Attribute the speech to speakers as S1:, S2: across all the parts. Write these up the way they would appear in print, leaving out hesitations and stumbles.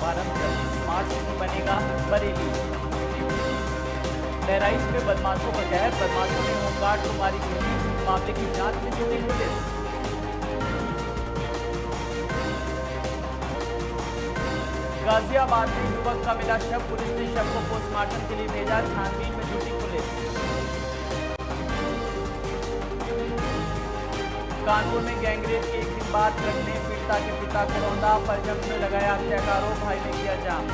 S1: शुभारंभ कर smart city बनेगा बरेली। बहराइच में बदमाशों का कहर, बदमाशों ने होमगार्ड को मारी गोली, मामले की जांच में जुटी पुलिस। गाजियाबाद में युवक का मिला शव, पुलिस ने शव को पोस्टमार्टम के लिए भेजा, छानबीन में जुटी पुलिस। कानपुर में गैंगरेप के एक दिन बाद ट्रक ने पीड़िता के पिता को रौंदा, परिजन ने लगाया हत्या का आरोप, भाई ने किया जाम।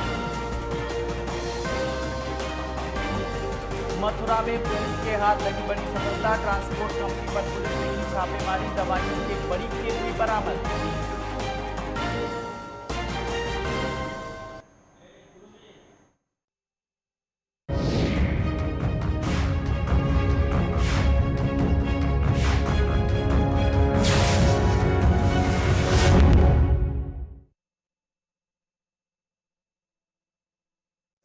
S1: मथुरा में पुलिस के हाथ लगी बड़ी सफलता, ट्रांसपोर्ट कंपनी पर पुलिस ने की छापेमारी, दवाइयों की एक बड़ी खेप हुई बरामद।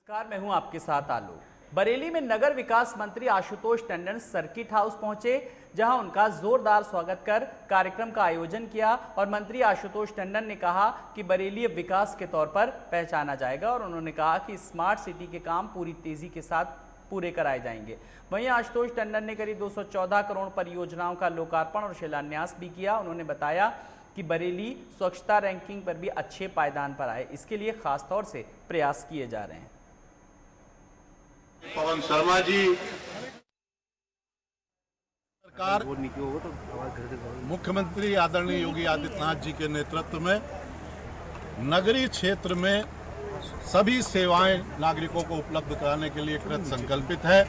S1: नमस्कार, मैं हूं आपके साथ आलोक। बरेली में नगर विकास मंत्री आशुतोष टंडन सर्किट हाउस पहुंचे, जहां उनका जोरदार स्वागत कर कार्यक्रम का आयोजन किया और मंत्री आशुतोष टंडन ने कहा कि बरेली अब विकास के तौर पर पहचाना जाएगा और उन्होंने कहा कि स्मार्ट सिटी के काम पूरी तेजी के साथ पूरे कराए जाएंगे। वहीं आशुतोष टंडन ने करीब 214 करोड़ परियोजनाओं का लोकार्पण और शिलान्यास भी किया। उन्होंने बताया कि बरेली स्वच्छता रैंकिंग पर भी अच्छे पायदान पर आए, इसके लिए खासतौर से प्रयास किए जा रहे हैं।
S2: पवन शर्मा जी,
S3: सरकार मुख्यमंत्री आदरणीय योगी आदित्यनाथ जी के नेतृत्व में नगरीय क्षेत्र में सभी सेवाएं नागरिकों को उपलब्ध कराने के लिए कृत संकल्पित है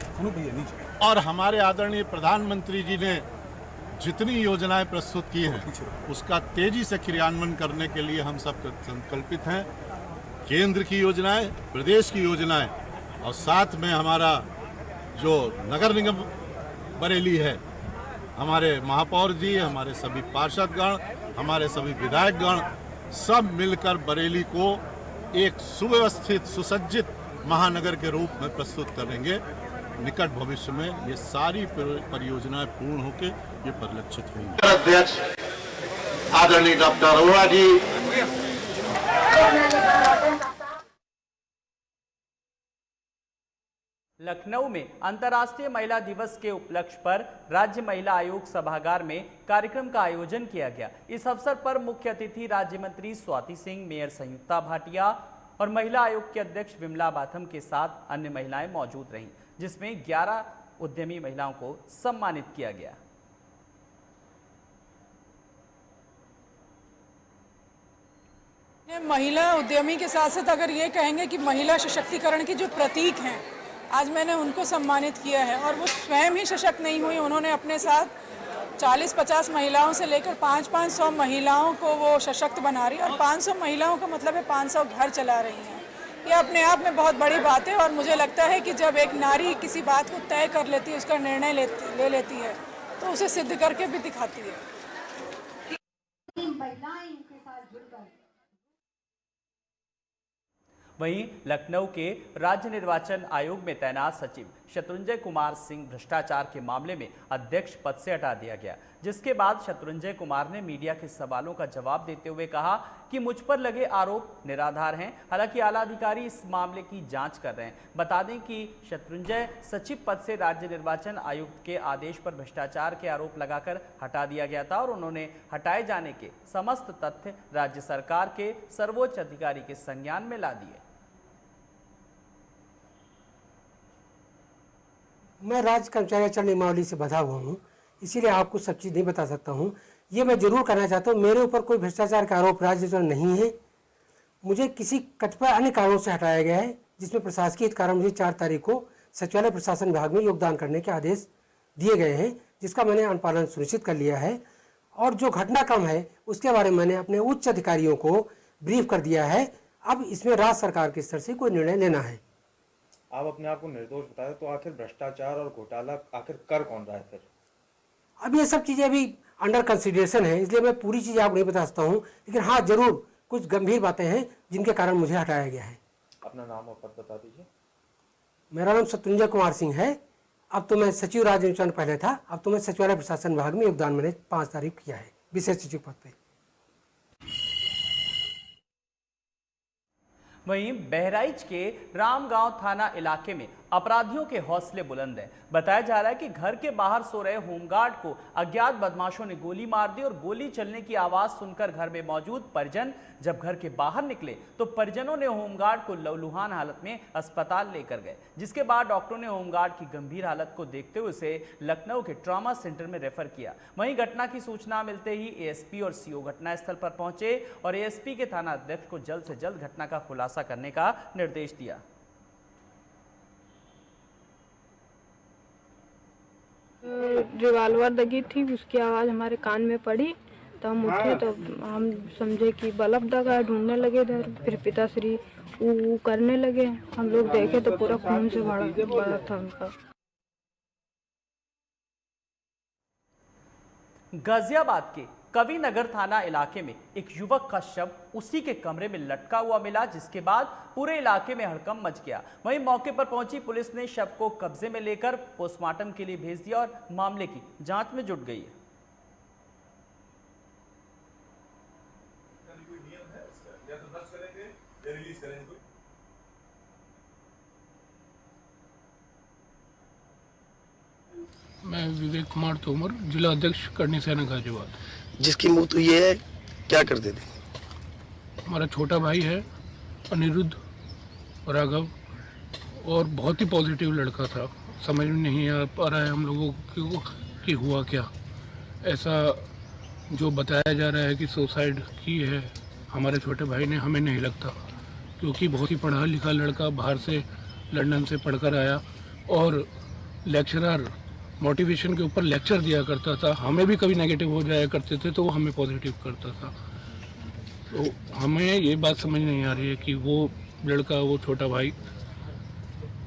S3: और हमारे आदरणीय प्रधानमंत्री जी ने जितनी योजनाएं प्रस्तुत की हैं उसका तेजी से क्रियान्वयन करने के लिए हम सब संकल्पित हैं। केंद्र की योजनाएं, प्रदेश की योजनाएं और साथ में हमारा जो नगर निगम बरेली है, हमारे महापौर जी, हमारे सभी पार्षदगण, हमारे सभी विधायकगण सब मिलकर बरेली को एक सुव्यवस्थित सुसज्जित महानगर के रूप में प्रस्तुत करेंगे। निकट भविष्य में ये सारी परियोजनाएं पूर्ण होकर ये परिलक्षित होंगी।
S2: अध्यक्ष आदरणीय डॉक्टर अरोड़ा जी,
S1: लखनऊ में अंतर्राष्ट्रीय महिला दिवस के उपलक्ष्य पर राज्य महिला आयोग सभागार में कार्यक्रम का आयोजन किया गया। इस अवसर पर मुख्य अतिथि राज्य मंत्री स्वाति सिंह, मेयर संयुक्ता भाटिया और महिला आयोग के अध्यक्ष विमला बाथम के साथ अन्य महिलाएं मौजूद रहीं, जिसमें 11 उद्यमी महिलाओं को सम्मानित किया गया।
S4: महिला उद्यमी के साथ साथ अगर ये कहेंगे कि महिला सशक्तिकरण के जो प्रतीक हैं, आज मैंने उनको सम्मानित किया है और वो स्वयं ही सशक्त नहीं हुई, उन्होंने अपने साथ 40-50 महिलाओं से लेकर 500 महिलाओं को वो सशक्त बना रही, और 500 महिलाओं का मतलब है 500 घर चला रही हैं। ये अपने आप में बहुत बड़ी बात है और मुझे लगता है कि जब एक नारी किसी बात को तय कर लेती है, उसका निर्णय ले लेती है, तो उसे सिद्ध करके भी दिखाती है।
S1: वहीं लखनऊ के राज्य निर्वाचन आयोग में तैनात सचिव शत्रुंजय कुमार सिंह भ्रष्टाचार के मामले में अध्यक्ष पद से हटा दिया गया, जिसके बाद शत्रुंजय कुमार ने मीडिया के सवालों का जवाब देते हुए कहा कि मुझ पर लगे आरोप निराधार हैं। हालांकि आला अधिकारी इस मामले की जांच कर रहे हैं। बता दें कि शत्रुंजय सचिव पद से राज्य निर्वाचन आयुक्त के आदेश पर भ्रष्टाचार के आरोप लगाकर हटा दिया गया था और उन्होंने हटाए जाने के समस्त तथ्य राज्य सरकार के सर्वोच्च अधिकारी के संज्ञान में ला दिए।
S5: मैं राज्य कर्मचारी आचरण नियमावली से बंधा हुआ हूँ, इसीलिए आपको सब चीज़ नहीं बता सकता हूँ। ये मैं जरूर करना चाहता हूँ, मेरे ऊपर कोई भ्रष्टाचार का आरोप राज्य में नहीं है। मुझे किसी कतिपय अन्य कारणों से हटाया गया है, जिसमें प्रशासकीय कारण मुझे 4 तारीख को सचिवालय प्रशासन विभाग में योगदान करने के आदेश दिए गए हैं, जिसका मैंने अनुपालन सुनिश्चित कर लिया है। और जो घटनाक्रम है उसके बारे में मैंने अपने उच्च अधिकारियों को ब्रीफ कर दिया है। अब इसमें राज्य सरकार के स्तर से कोई निर्णय लेना है।
S6: आप अपने आप को निर्दोष बताए, तो आखिर भ्रष्टाचार और घोटाला आखिर कर कौन रहा है फिर?
S5: अब ये सब चीज़ें अभी अंडर कंसिडरेशन है, इसलिए मैं पूरी चीज़ आपको नहीं बता सकता हूँ, लेकिन हाँ जरूर कुछ गंभीर बातें हैं जिनके कारण मुझे हटाया गया है।
S6: अपना नाम और पद बता दीजिए।
S5: मेरा नाम शत्रुंजय कुमार सिंह है। अब तो मैं सचिव राज्य निर्वाचन पहले था, अब तो मैं सचिवालय प्रशासन विभाग में योगदान मैंने 5 तारीख किया है, विशेष सचिव पद पे।
S1: वहीं बहराइच के रामगांव थाना इलाके में अपराधियों के हौसले बुलंद हैं। बताया जा रहा है कि घर के बाहर सो रहे होमगार्ड को अज्ञात बदमाशों ने गोली मार दी और गोली चलने की आवाज सुनकर घर में मौजूद परिजन जब घर के बाहर निकले तो परिजनों ने होमगार्ड को लहूलुहान हालत में अस्पताल लेकर गए, जिसके बाद डॉक्टरों ने होमगार्ड की गंभीर हालत को देखते हुए उसे लखनऊ के ट्रॉमा सेंटर में रेफर किया। वहीं घटना की सूचना मिलते ही एएसपी और सीओ घटनास्थल पर पहुंचे और एएसपी के थाना अध्यक्ष को जल्द से जल्द घटना का खुलासा करने का निर्देश दिया।
S7: रिवाल्वर लगी थी, उसकी आवाज़ हमारे कान में पड़ी तो हम उठे तो हम समझे कि बल्ब दगा, ढूंढने लगे इधर। फिर पिताश्री ऊ करने लगे, हम लोग देखे तो पूरा खून से भरा था उनका।
S1: गाजियाबाद के कवि नगर थाना इलाके में एक युवक का शव उसी के कमरे में लटका हुआ मिला, जिसके बाद पूरे इलाके में हड़कंप मच गया। वहीं मौके पर पहुंची पुलिस ने शव को कब्जे में लेकर पोस्टमार्टम के लिए भेज दिया और मामले की जांच में जुट गई है।
S8: मैं विवेक कुमार तोमर, जिला अध्यक्ष करनी सेना गाजियाबाद।
S9: जिसकी मौत हुई है क्या करते थे?
S8: हमारा छोटा भाई है अनिरुद्ध राघव और बहुत ही पॉजिटिव लड़का था। समझ में नहीं आ पा रहा है हम लोगों को कि हुआ क्या। ऐसा जो बताया जा रहा है कि सुसाइड की है हमारे छोटे भाई ने, हमें नहीं लगता, क्योंकि बहुत ही पढ़ा लिखा लड़का बाहर से लंदन से पढ़कर आया और लेक्चरर मोटिवेशन के ऊपर लेक्चर दिया करता था। हमें भी कभी नेगेटिव हो जाया करते थे तो वो हमें पॉजिटिव करता था। तो हमें ये बात समझ नहीं आ रही है कि वो लड़का, वो छोटा भाई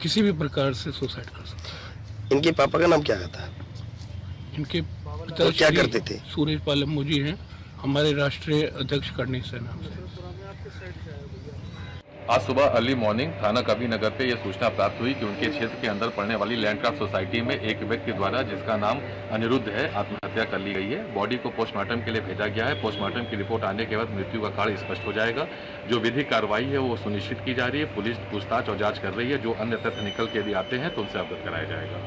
S8: किसी भी प्रकार से सुसाइड कर सकता है।
S9: इनके पापा का नाम क्या था?
S8: इनके
S9: तो क्या करते थे?
S8: सूरज पालम मुझी हैं, हमारे राष्ट्रीय अध्यक्ष करनी सेना से।
S10: आज सुबह अर्ली मॉर्निंग थाना कवि नगर पे यह सूचना प्राप्त हुई कि उनके क्षेत्र के अंदर पड़ने वाली लैंडक्राफ्ट सोसाइटी में एक व्यक्ति द्वारा, जिसका नाम अनिरुद्ध है, आत्महत्या कर ली गई है। बॉडी को पोस्टमार्टम के लिए भेजा गया है। पोस्टमार्टम की रिपोर्ट आने के बाद मृत्यु का कारण स्पष्ट हो जाएगा। जो विधिक कार्रवाई है वो सुनिश्चित की जा रही है। पुलिस पूछताछ और जाँच कर रही है। जो अन्य तथ्य निकल के भी आते हैं तो उनसे अवगत कराया जाएगा।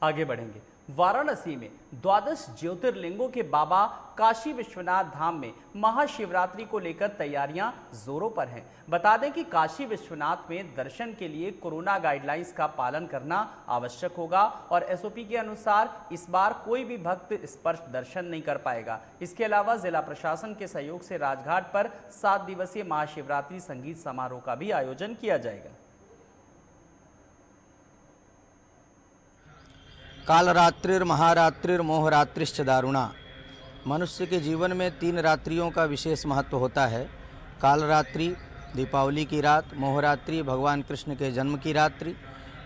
S1: आगे बढ़ेंगे। वाराणसी में द्वादश ज्योतिर्लिंगों के बाबा काशी विश्वनाथ धाम में महाशिवरात्रि को लेकर तैयारियां जोरों पर हैं। बता दें कि काशी विश्वनाथ में दर्शन के लिए कोरोना गाइडलाइंस का पालन करना आवश्यक होगा और एसओपी के अनुसार इस बार कोई भी भक्त स्पर्श दर्शन नहीं कर पाएगा। इसके अलावा जिला प्रशासन के सहयोग से राजघाट पर 7 दिवसीय महाशिवरात्रि संगीत समारोह का भी आयोजन किया जाएगा।
S11: कालरात्रिर्महारात्रिर्मोहरात्रिश्च दारुणा। मनुष्य के जीवन में 3 रात्रियों का विशेष महत्व होता है। कालरात्रि दीपावली की रात, मोहरात्रि भगवान कृष्ण के जन्म की रात्रि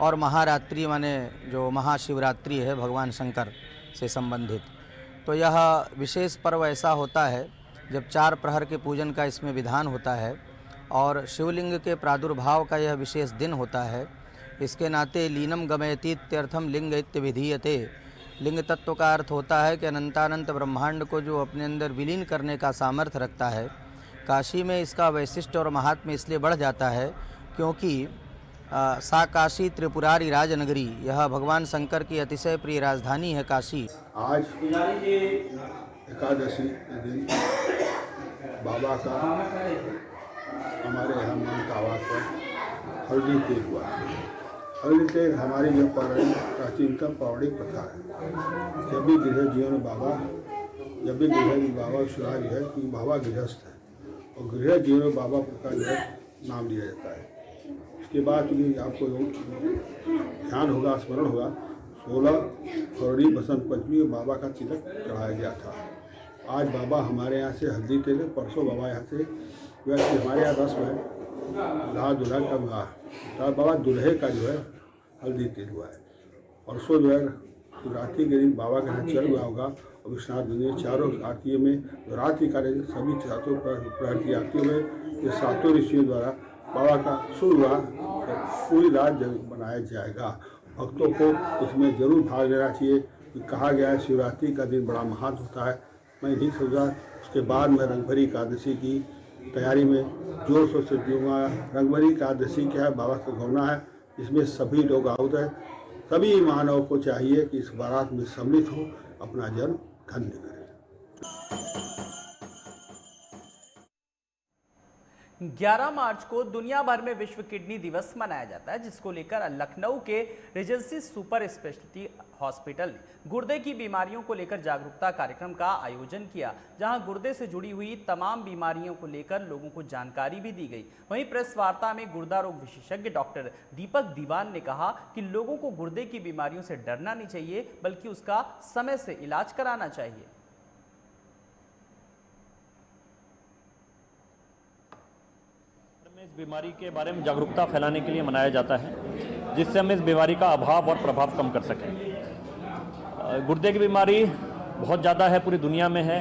S11: और महारात्रि माने जो महाशिवरात्रि है भगवान शंकर से संबंधित। तो यह विशेष पर्व ऐसा होता है जब 4 प्रहर के पूजन का इसमें विधान होता है और शिवलिंग के प्रादुर्भाव का यह विशेष दिन होता है। इसके नाते लीनम गमयतीत्यर्थम लिंग इत्यभिधीयते। लिंग तत्व का अर्थ होता है कि अनंतानंत ब्रह्मांड को जो अपने अंदर विलीन करने का सामर्थ्य रखता है। काशी में इसका वैशिष्ट और महात्म्य इसलिए बढ़ जाता है क्योंकि सा काशी त्रिपुरारी राजनगरी, यह भगवान शंकर की अतिशय प्रिय राजधानी है काशी।
S12: आज एकादशी के दिन बाबा का हमारे यहाँ मन का आवाज पर हल्दी तेल हुआ। हल्दी तेल हमारी जो प्राचीनतम पौराणिक प्रथा है। जब भी गृह जीवन बाबा सुना जो है कि बाबा गृहस्थ है और गृह जीवन बाबा का जो है नाम लिया जाता है। इसके बाद चूँकि आपको ध्यान होगा, स्मरण होगा, 16 फरवरी बसंत पंचमी में बाबा का तिलक चढ़ाया गया था। आज बाबा हमारे यहाँ से हल्दी तेल, परसों बाबा यहाँ से वैसे हमारे यहाँ रस्म है दुल्हा दुल्हन का विवाह, बाबा दुल्हे का जो है हल्दी तेल हुआ है। परसों जो है शिवरात्रि के दिन बाबा का यहाँ चल हुआ होगा और विश्वनाथ दुनिया 4 आरतियों में जो रात्रि कार्य सभी 7 प्रहर की आरतियों में ये 7 ऋषियों द्वारा बाबा का शुभ हुआ पूरी रात जरूर बनाया जाएगा। भक्तों को इसमें जरूर भाग लेना चाहिए। कहा गया है शिवरात्रि का दिन बड़ा महान होता है। मैं नहीं सोचा, उसके बाद मैं रंगभरी एकादशी की तैयारी में जोर शोर से जुड़ूंगा। रंगभरी एकादशी क्या है, बाबा का गौना है, इसमें सभी लोग आउट हैं। सभी मानव को चाहिए कि इस बारात में सम्मिलित हो, अपना जन्म धन्य करें।
S1: 11 मार्च को दुनिया भर में विश्व किडनी दिवस मनाया जाता है, जिसको लेकर लखनऊ के रिजेंसी सुपर स्पेशलिटी हॉस्पिटल ने गुर्दे की बीमारियों को लेकर जागरूकता कार्यक्रम का आयोजन किया, जहां गुर्दे से जुड़ी हुई तमाम बीमारियों को लेकर लोगों को जानकारी भी दी गई। वहीं प्रेस वार्ता में गुर्दा रोग विशेषज्ञ डॉक्टर दीपक दीवान ने कहा कि लोगों को गुर्दे की बीमारियों से डरना नहीं चाहिए, बल्कि उसका समय से इलाज कराना चाहिए।
S13: इस बीमारी के बारे में जागरूकता फैलाने के लिए मनाया जाता है, जिससे हम इस बीमारी का अभाव और प्रभाव कम कर सकें। गुर्दे की बीमारी बहुत ज़्यादा है, पूरी दुनिया में है,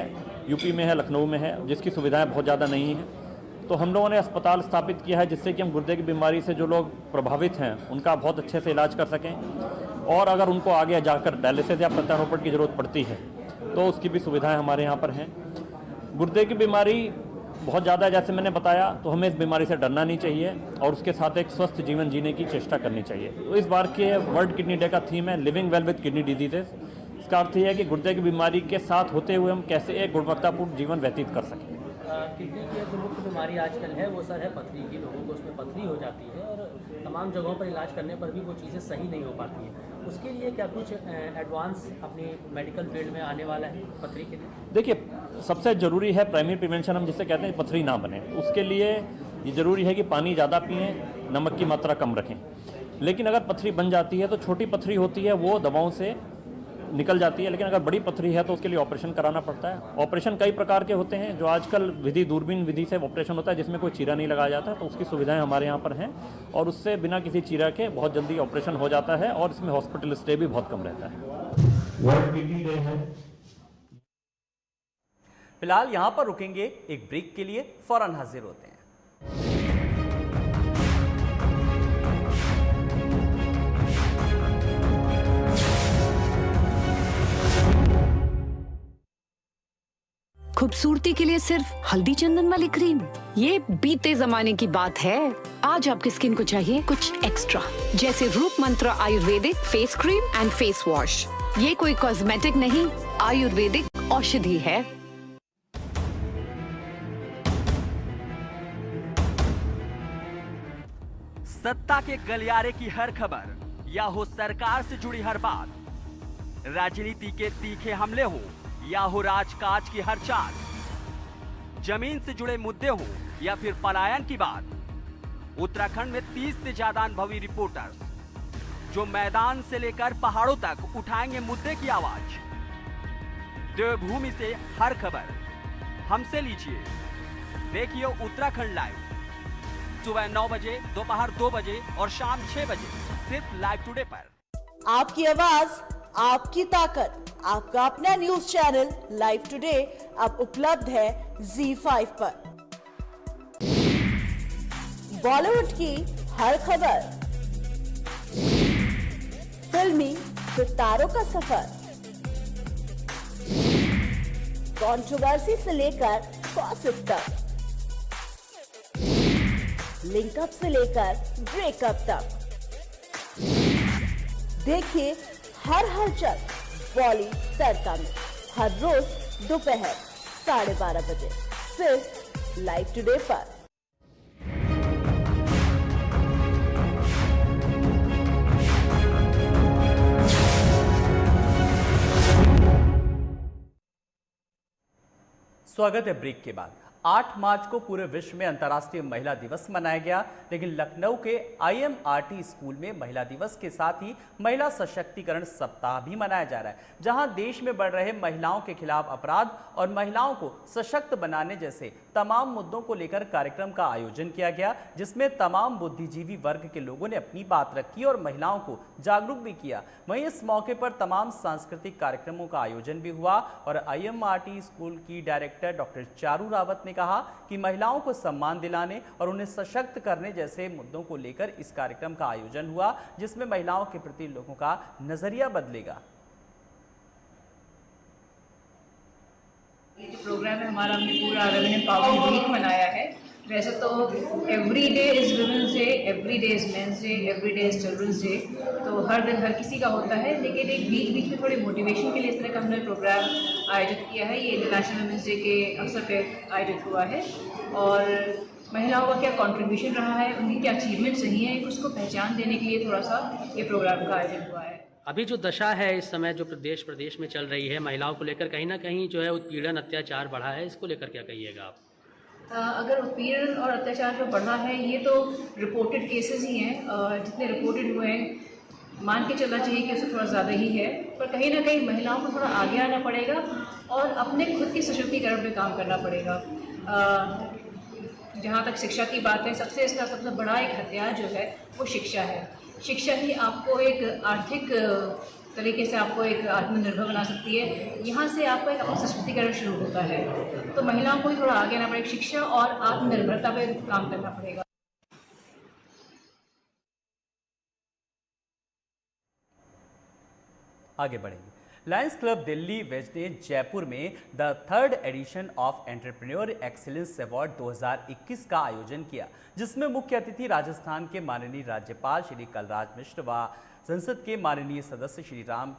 S13: यूपी में है, लखनऊ में है, जिसकी सुविधाएं बहुत ज़्यादा नहीं हैं। तो हम लोगों ने अस्पताल स्थापित किया है, जिससे कि हम गुर्दे की बीमारी से जो लोग प्रभावित हैं उनका बहुत अच्छे से इलाज कर सकें, और अगर उनको आगे जाकर डायलिसिस या प्रत्यारोपण की ज़रूरत पड़ती है तो उसकी भी सुविधाएँ हमारे यहाँ पर हैं। गुर्दे की बीमारी बहुत ज़्यादा, जैसे मैंने बताया, तो हमें इस बीमारी से डरना नहीं चाहिए और उसके साथ एक स्वस्थ जीवन जीने की चेष्टा करनी चाहिए। तो इस बार के वर्ल्ड किडनी डे का थीम है living well with kidney diseases. इसका अर्थ यह है कि गुर्दे की बीमारी के साथ होते हुए हम कैसे एक गुणवत्तापूर्ण जीवन व्यतीत कर सकें।
S14: किडनी की जो मुख्य बीमारी आजकल है वो सर है पथरी की। लोगों को उसमें पथरी हो जाती है और तमाम जगहों पर इलाज करने पर भी वो चीज़ें सही नहीं हो पाती हैं। उसके लिए क्या कुछ एडवांस अपनी मेडिकल फील्ड में आने वाला है पथरी के लिए?
S13: देखिए, सबसे ज़रूरी है प्राइमरी प्रिवेंशन, हम जिसे कहते हैं पथरी ना बने। उसके लिए ये ज़रूरी है कि पानी ज़्यादा पिएं, नमक की मात्रा कम रखें। लेकिन अगर पथरी बन जाती है तो छोटी पथरी होती है वो दवाओं से निकल जाती है, लेकिन अगर बड़ी पथरी है तो उसके लिए ऑपरेशन कराना पड़ता है। ऑपरेशन कई प्रकार के होते हैं, जो आजकल विधि दूरबीन विधि से ऑपरेशन होता है, जिसमें कोई चीरा नहीं लगाया जाता है, तो उसकी सुविधाएं हमारे यहाँ पर हैं और उससे बिना किसी चीरा के बहुत जल्दी ऑपरेशन हो जाता है और इसमें हॉस्पिटल स्टे भी बहुत कम रहता है।
S1: फिलहाल यहाँ पर रुकेंगे, एक ब्रेक के लिए फौरन हाजिर होते हैं।
S15: खूबसूरती के लिए सिर्फ हल्दी चंदन वाली क्रीम, ये बीते जमाने की बात है। आज आपकी स्किन को चाहिए कुछ एक्स्ट्रा, जैसे रूप मंत्र Ayurvedic face cream and face wash. ये कोई कॉस्मेटिक नहीं, आयुर्वेदिक औषधि है।
S16: सत्ता के गलियारे की हर खबर या हो सरकार से जुड़ी हर बात, राजनीति के तीखे हमले हो या हो राजकाज की हर चाल, जमीन से जुड़े मुद्दे हो या फिर पलायन की बात, उत्तराखंड में 30 से ज्यादा अनुभवी रिपोर्टर्स जो मैदान से लेकर पहाड़ों तक उठाएंगे मुद्दे की आवाज। देवभूमि से हर खबर हमसे लीजिए, देखिए उत्तराखंड लाइव, सुबह 9 बजे, दोपहर 2 बजे और शाम 6 बजे, सिर्फ लाइव टुडे पर।
S17: आपकी आवाज, आपकी ताकत, आपका अपना न्यूज चैनल लाइव टुडे अब उपलब्ध है ZEE5 पर। बॉलीवुड की हर खबर, फिल्मी सितारों का सफर, कंट्रोवर्सी से लेकर गॉसिप तक, लिंकअप से लेकर ब्रेकअप तक, देखिए हर हलचल बॉली तड़का में हर रोज दोपहर 12:30 बजे, सिर्फ लाइव टुडे पर।
S1: स्वागत है ब्रेक के बाद। 8 मार्च को पूरे विश्व में अंतर्राष्ट्रीय महिला दिवस मनाया गया, लेकिन लखनऊ के IMRT स्कूल में महिला दिवस के साथ ही महिला सशक्तिकरण सप्ताह भी मनाया जा रहा है, जहां देश में बढ़ रहे महिलाओं के खिलाफ अपराध और महिलाओं को सशक्त बनाने जैसे तमाम मुद्दों को लेकर कार्यक्रम का आयोजन किया गया, जिसमें तमाम बुद्धिजीवी वर्ग के लोगों ने अपनी बात रखी और महिलाओं को जागरूक भी किया। वहीं इस मौके पर तमाम सांस्कृतिक कार्यक्रमों का आयोजन भी हुआ और IMRT स्कूल की डायरेक्टर डॉक्टर चारू रावत ने कहा कि महिलाओं को सम्मान दिलाने और उन्हें सशक्त करने जैसे मुद्दों को लेकर इस कार्यक्रम का आयोजन हुआ, जिसमें महिलाओं के प्रति लोगों का नजरिया बदलेगा।
S18: प्रोग्राम है हमारा, हमने पूरा वुमेन एम्पावरमेंट वीक मनाया है। वैसे तो every day is women's day, every day is men's day, every day is children's day, तो हर दिन हर किसी का होता है। लेकिन एक बीच बीच में थोड़ी मोटिवेशन के लिए इस तरह का हमने प्रोग्राम आयोजित किया है। ये इंटरनेशनल वुमेन्स डे के अवसर पर आयोजित हुआ है और महिलाओं का क्या कंट्रीब्यूशन रहा है, उनकी क्या अचीवमेंट्स रही हैं, उसको पहचान देने के लिए थोड़ा सा ये प्रोग्राम का आयोजन हुआ है।
S14: अभी जो दशा है इस समय जो प्रदेश में चल रही है महिलाओं को लेकर, कहीं ना कहीं जो है उत्पीड़न अत्याचार बढ़ा है, इसको लेकर क्या कहिएगा आप?
S18: अगर उत्पीड़न और अत्याचार जो बढ़ा है ये तो रिपोर्टेड केसेस ही हैं, जितने रिपोर्टेड हुए हैं मान के चलना चाहिए कि उससे थोड़ा ज़्यादा ही है, पर कहीं ना कहीं महिलाओं को थोड़ा आगे आना पड़ेगा और अपने खुद के सशक्तिकरण पर काम करना पड़ेगा। जहाँ तक शिक्षा की बात है, सबसे बड़ा एक हथियार जो है वो शिक्षा है। शिक्षा ही आपको एक आर्थिक तरीके से आपको एक आत्मनिर्भर बना सकती है। यहाँ से आपका एक अपना सशक्तिकरण शुरू होता है, तो महिलाओं को ही थोड़ा आगे आना पड़ेगा, शिक्षा और आत्मनिर्भरता पे काम करना पड़ेगा।
S1: आगे बढ़ेंगे। लायंस क्लब दिल्ली वेस्ट ने जयपुर में the 3rd edition of entrepreneur excellence award 2021 का आयोजन किया, जिसमें मुख्य अतिथि राजस्थान के माननीय राज्यपाल श्री कलराज मिश्र व संसद के माननीय सदस्य श्री राम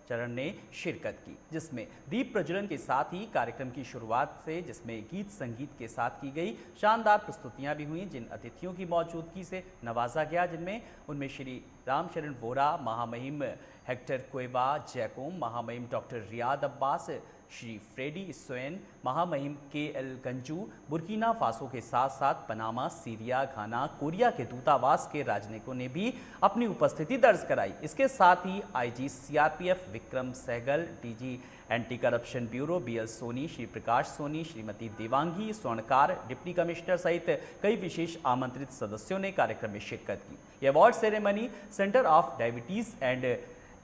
S1: चरण ने शिरकत की, जिसमें दीप प्रज्वलन के साथ ही कार्यक्रम की शुरुआत से जिसमें गीत संगीत के साथ की गई शानदार प्रस्तुतियां भी हुई, जिन अतिथियों की मौजूदगी से नवाजा गया, उनमें श्री रामचरण वोरा, महामहिम हेक्टर कोएबा जैकोम, महामहिम doctor Riyad Abbas, Shri Freddy सोएन, महामहिम KL गंजू, बुर्किना फासो के साथ साथ पनामा, सीरिया, घाना, कोरिया के दूतावास के राजनयिकों ने भी अपनी उपस्थिति दर्ज कराई। इसके साथ ही IG CRPF Vikram Sehgal, DG anti corruption bureau BL Soni, Shri Prakash Soni, Shrimati Devangi Swarnkar, deputy commissioner सहित कई विशेष आमंत्रित सदस्यों ने कार्यक्रम में शिरकत की। यह award ceremony centre of diabetes and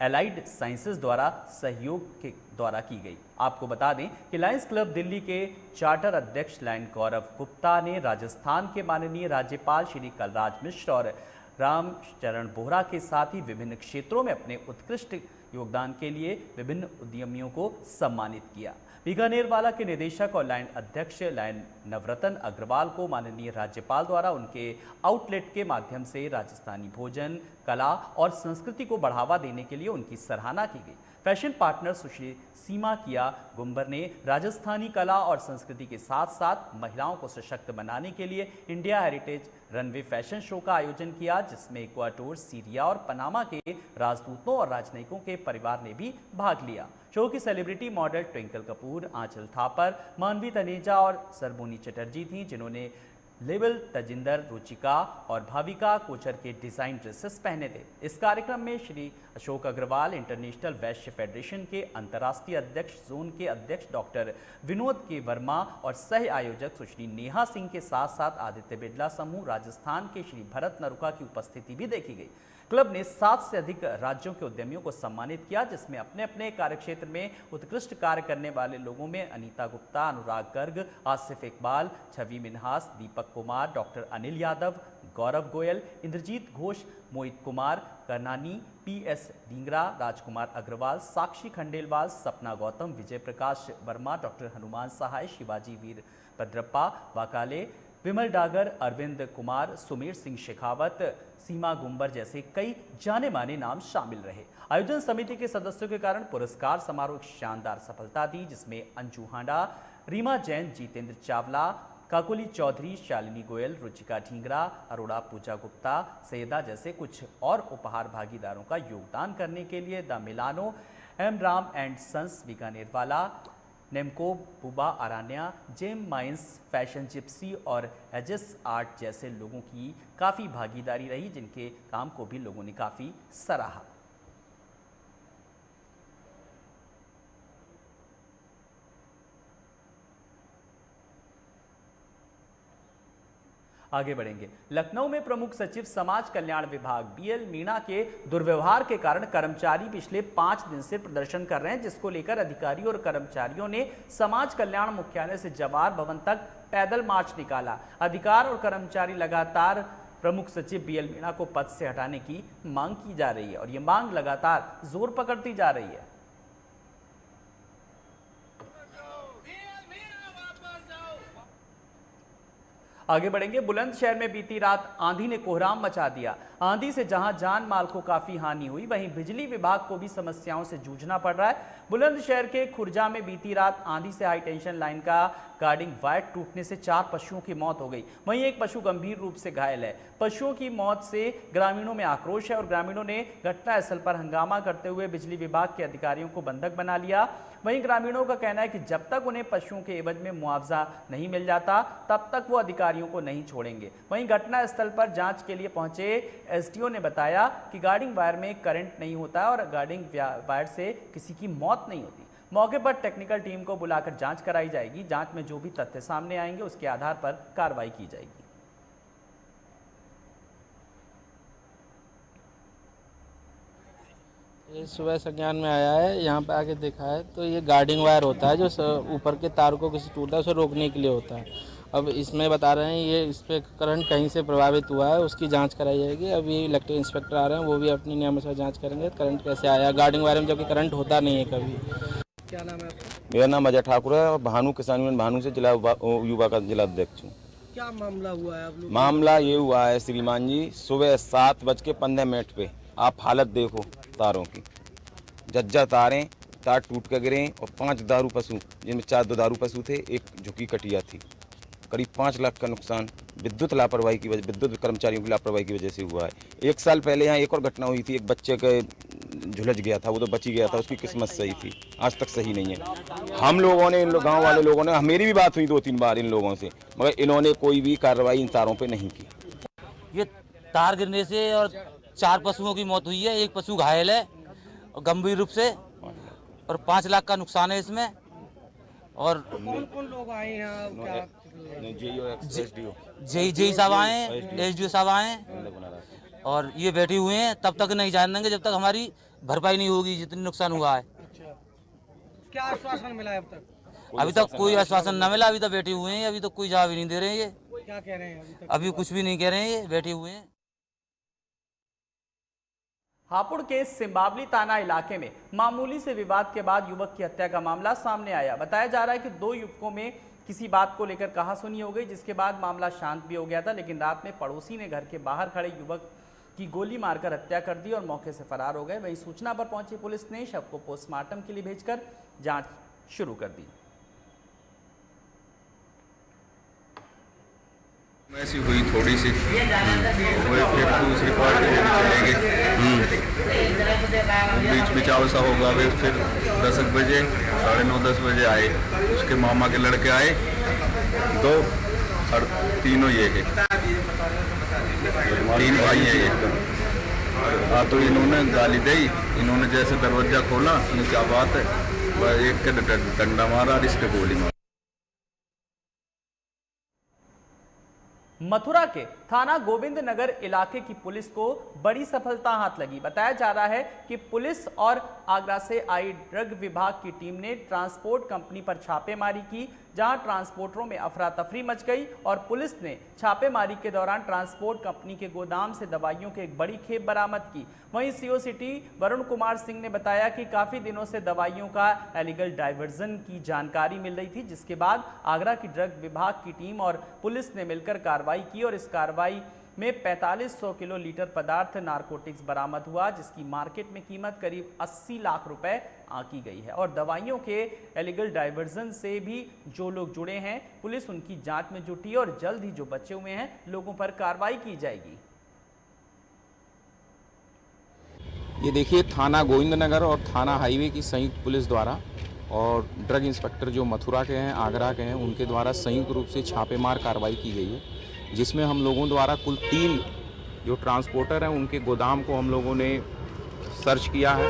S1: allied sciences द्वारा सहयोग के द्वारा की गई। आपको बता दें कि लायंस क्लब दिल्ली के चार्टर अध्यक्ष लायन गौरव गुप्ता ने राजस्थान के माननीय राज्यपाल श्री कलराज मिश्र और रामचरण बोहरा के साथ ही विभिन्न क्षेत्रों में अपने उत्कृष्ट योगदान के लिए विभिन्न उद्यमियों को सम्मानित किया। बीकानेर वाला के निदेशक और लायन अध्यक्ष लायन नवरतन अग्रवाल को माननीय राज्यपाल द्वारा उनके आउटलेट के माध्यम से राजस्थानी भोजन, कला और संस्कृति को बढ़ावा देने के लिए उनकी सराहना की गई। फैशन पार्टनर सुश्री सीमा किया गुंबर ने राजस्थानी कला और संस्कृति के साथ साथ महिलाओं को सशक्त बनाने के लिए India heritage runway fashion show का आयोजन किया, जिसमें इक्वाडोर, सीरिया और पनामा के राजदूतों और राजनयिकों के परिवार ने भी भाग लिया। शो की सेलिब्रिटी मॉडल ट्विंकल कपूर, आंचल थापर, मानवी तनेजा और सरबोनी चटर्जी थीं, जिन्होंने लेवल तजिंदर, रुचिका और भाविका कोचर के डिज़ाइन ड्रेसेस पहने थे। इस कार्यक्रम में श्री अशोक अग्रवाल, इंटरनेशनल वैश्य फेडरेशन के अंतर्राष्ट्रीय अध्यक्ष, जोन के अध्यक्ष डॉक्टर विनोद के वर्मा और सह आयोजक सुश्री नेहा सिंह के साथ साथ आदित्य बिरला समूह राजस्थान के श्री भरत नरुका की उपस्थिति भी देखी गई। क्लब ने 7 से अधिक राज्यों के उद्यमियों को सम्मानित किया, जिसमें अपने अपने कार्यक्षेत्र में उत्कृष्ट कार्य करने वाले लोगों में अनीता गुप्ता, अनुराग गर्ग, आसिफ इकबाल, छवि मिन्हास, दीपक कुमार, डॉक्टर अनिल यादव, गौरव गोयल, इंद्रजीत घोष, मोहित कुमार करनानी, PS डींगरा, राजकुमार अग्रवाल, साक्षी खंडेलवाल, सपना गौतम, विजय प्रकाश वर्मा, डॉक्टर हनुमान सहाय, शिवाजी वीर भद्रप्पा वाकाले, विमल डागर, अरविंद कुमार, सुमेर सिंह शेखावत, सीमा गुंबर जैसे कई जाने माने नाम शामिल रहे। आयोजन समिति के सदस्यों के कारण पुरस्कार समारोह एक शानदार सफलता दी, जिसमें अंजू हांडा, रीमा जैन, जितेंद्र चावला, काकोली चौधरी, शालिनी गोयल, रुचिका ढींगरा, अरोड़ा पूजा गुप्ता, सैयदा जैसे कुछ और उपहार भागीदारों का योगदान करने के लिए the Milano, M Ram and sons Bikaner वाला, Nemco, Buba Aranya, gem mines, fashion gypsy और एजेस आर्ट जैसे लोगों की काफ़ी भागीदारी रही, जिनके काम को भी लोगों ने काफ़ी सराहा। आगे बढ़ेंगे। लखनऊ में प्रमुख सचिव समाज कल्याण विभाग BL मीणा के दुर्व्यवहार के कारण कर्मचारी पिछले 5 दिन से प्रदर्शन कर रहे हैं, जिसको लेकर अधिकारी और कर्मचारियों ने समाज कल्याण मुख्यालय से जवाहर भवन तक पैदल मार्च निकाला। अधिकार और कर्मचारी लगातार प्रमुख सचिव BL मीणा को पद से हटाने की मांग की जा रही है और ये मांग लगातार जोर पकड़ती जा रही है। आगे बढ़ेंगे। बुलंदशहर में बीती रात आंधी ने कोहराम मचा दिया। आंधी से जहां जान माल को काफी हानि हुई, वहीं बिजली विभाग को भी समस्याओं से जूझना पड़ रहा है। बुलंदशहर के खुर्जा में बीती रात आंधी से हाई टेंशन लाइन का गार्डिंग वायर टूटने से 4 पशुओं की मौत हो गई। वहीं एक पशु गंभीर रूप से घायल है। पशुओं की मौत से ग्रामीणों में आक्रोश है और ग्रामीणों ने घटनास्थल पर हंगामा करते हुए बिजली विभाग के अधिकारियों को बंधक बना लिया। वहीं ग्रामीणों का कहना है कि जब तक उन्हें पशुओं के एवज में मुआवजा नहीं मिल जाता, तब तक वो अधिकारियों को नहीं छोड़ेंगे। वहीं घटनास्थल पर जांच के लिए पहुंचे एसडीओ ने बताया कि गार्डिंग वायर में करंट नहीं होता है और गार्डिंग वायर से किसी की मौत नहीं होती। मौके पर टेक्निकल टीम को बुलाकर जांच कराई जाएगी। जांच में जो भी तथ्य सामने आएंगे उसके आधार पर कार्रवाई की जाएगी।
S19: ये सुबह संज्ञान में आया है, यहाँ पे आके देखा है तो ये गार्डिंग वायर होता है जो ऊपर के तार को किसी टूटा है उसे रोकने के लिए होता है। अब इसमें बता रहे हैं ये इस पर करंट कहीं से प्रभावित हुआ है, उसकी जांच कराई जाएगी। अभी इलेक्ट्रिक इंस्पेक्टर आ रहे हैं, वो भी अपनी नियमानुसार जांच करेंगे करंट कैसे आया गार्डिंग वायर में, जबकि करंट होता नहीं है कभी। क्या नाम है आपका?
S20: मेरा नाम अजय ठाकुर है और भानु किसान यूनियन भानु से जिला युवा का जिला अध्यक्ष हूँ।
S19: क्या मामला हुआ है आप लोग?
S20: मामला ये हुआ है श्रीमान जी, सुबह 7:15 पे आप हालत देखो तारों की, जज्जा तारें, तार टूट कर गिरे और 5 दारू पशु, जिनमें 4 दारू पशु थे, एक झुकी कटिया थी। करीब 5 लाख का नुकसान विद्युत लापरवाही की वजह, विद्युत कर्मचारियों की लापरवाही की वजह से हुआ है। 1 साल पहले यहाँ एक और घटना हुई थी, एक बच्चे के झुलझ गया था, वो तो बची गया था, उसकी किस्मत सही थी, आज तक सही नहीं है। हम लोगों ने, इन गाँव वाले लोगों ने, मेरी भी बात हुई 2-3 बार इन लोगों से, मगर इन्होंने कोई भी कार्रवाई इन तारों पर नहीं की।
S21: ये तार गिरने से और 4 पशुओं की मौत हुई है, एक पशु घायल है गंभीर रूप से और 5 लाख का नुकसान है इसमें। और
S19: कौन लोग आए हैं?
S21: जेई साहब आए, एसडीओ साहब आए और ये बैठे हुए हैं। तब तक नहीं जान देंगे जब तक हमारी भरपाई नहीं होगी जितनी नुकसान हुआ है।
S19: क्या आश्वासन मिला है अब तक?
S21: अभी तक कोई आश्वासन न मिला, अभी तक बैठे हुए हैं, अभी तक कोई जवाब ही नहीं दे रहे हैं। ये
S19: क्या कह रहे हैं?
S21: अभी कुछ भी नहीं कह रहे हैं, ये बैठे हुए हैं।
S1: हापुड़ के सिंबावली थाना इलाके में मामूली से विवाद के बाद युवक की हत्या का मामला सामने आया। बताया जा रहा है कि 2 युवकों में किसी बात को लेकर कहासुनी हो गई, जिसके बाद मामला शांत भी हो गया था। लेकिन रात में पड़ोसी ने घर के बाहर खड़े युवक की गोली मारकर हत्या कर दी और मौके से फरार हो गए। वहीं सूचना पर पहुंची पुलिस ने शव को पोस्टमार्टम के लिए भेजकर जांच शुरू कर दी।
S22: ऐसी हुई थोड़ी सी, वो फिर दूसरी पार्टी चले गए, बीच बिचाव सा होगा। वे फिर 10 बजे, 9:30 बजे आए, उसके मामा के लड़के आए 2 और तीनों ये है, 3 भाई है ये। तो इन्होंने गाली दी, इन्होंने जैसे दरवाजा खोला, क्या बात है, वह एक के डंडा मारा और इसके गोली मारा।
S1: मथुरा के थाना गोविंद नगर इलाके की पुलिस को बड़ी सफलता हाथ लगी। बताया जा रहा है कि पुलिस और आगरा से आई ड्रग विभाग की टीम ने ट्रांसपोर्ट कंपनी पर छापेमारी की, जहां ट्रांसपोर्टरों में अफरा तफरी मच गई और पुलिस ने छापेमारी के दौरान ट्रांसपोर्ट कंपनी के गोदाम से दवाइयों की एक बड़ी खेप बरामद की। वहीं सीओ सिटी वरुण कुमार सिंह ने बताया कि काफ़ी दिनों से दवाइयों का इलीगल डाइवर्जन की जानकारी मिल रही थी, जिसके बाद आगरा की ड्रग विभाग की टीम और पुलिस ने मिलकर कार्रवाई की और इस कार्रवाई में 4500 किलो लीटर पदार्थ नारकोटिक्स बरामद हुआ, जिसकी मार्केट में कीमत करीब 80 लाख रुपए आंकी गई है। और दवाइयों के इलीगल डाइवर्जन से भी जो लोग जुड़े हैं, पुलिस उनकी जांच में जुटी और जल्द ही जो बचे हुए हैं लोगों पर कार्रवाई की जाएगी।
S23: ये देखिए, थाना गोविंदनगर और थाना हाईवे की संयुक्त पुलिस द्वारा और ड्रग इंस्पेक्टर जो मथुरा के हैं, आगरा के हैं, उनके द्वारा संयुक्त रूप से छापेमार कार्रवाई की गई है, जिसमें हम लोगों द्वारा कुल 3 जो ट्रांसपोर्टर हैं उनके गोदाम को हम लोगों ने सर्च किया है।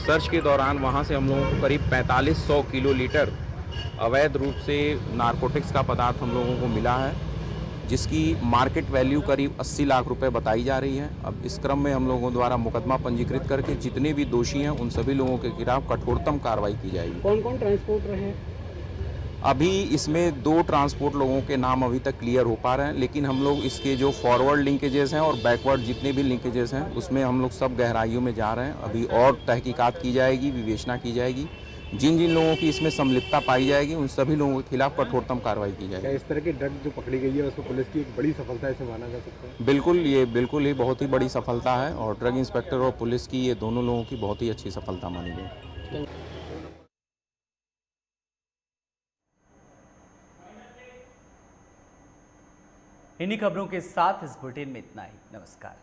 S23: सर्च के दौरान वहां से हम लोगों को करीब 4500 किलो लीटर अवैध रूप से नारकोटिक्स का पदार्थ हम लोगों को मिला है, जिसकी मार्केट वैल्यू करीब 80 लाख रुपए बताई जा रही है। अब इस क्रम में हम लोगों द्वारा मुकदमा पंजीकृत करके जितने भी दोषी हैं उन सभी लोगों के खिलाफ कठोरतम कार्रवाई की जाएगी।
S19: कौन कौन ट्रांसपोर्टर हैं?
S23: अभी इसमें 2 ट्रांसपोर्ट लोगों के नाम अभी तक क्लियर हो पा रहे हैं, लेकिन हम लोग इसके जो फॉरवर्ड लिंकेजेस हैं और बैकवर्ड जितने भी लिंकेजेस हैं उसमें हम लोग सब गहराइयों में जा रहे हैं। अभी और तहकीकात की जाएगी, विवेचना की जाएगी, जिन जिन लोगों की इसमें संलिप्तता पाई जाएगी उन सभी लोगों के खिलाफ कठोरतम कार्रवाई की जाएगी।
S2: क्या इस तरह की ड्रग जो पकड़ी गई है उसको पुलिस की एक बड़ी सफलता इसे माना जा सकता है?
S23: बिल्कुल ये बहुत ही बड़ी सफलता है और ड्रग इंस्पेक्टर और पुलिस की ये दोनों लोगों की बहुत ही अच्छी सफलता मानी गई।
S1: इन्हीं खबरों के साथ इस बुलेटिन में इतना ही। नमस्कार।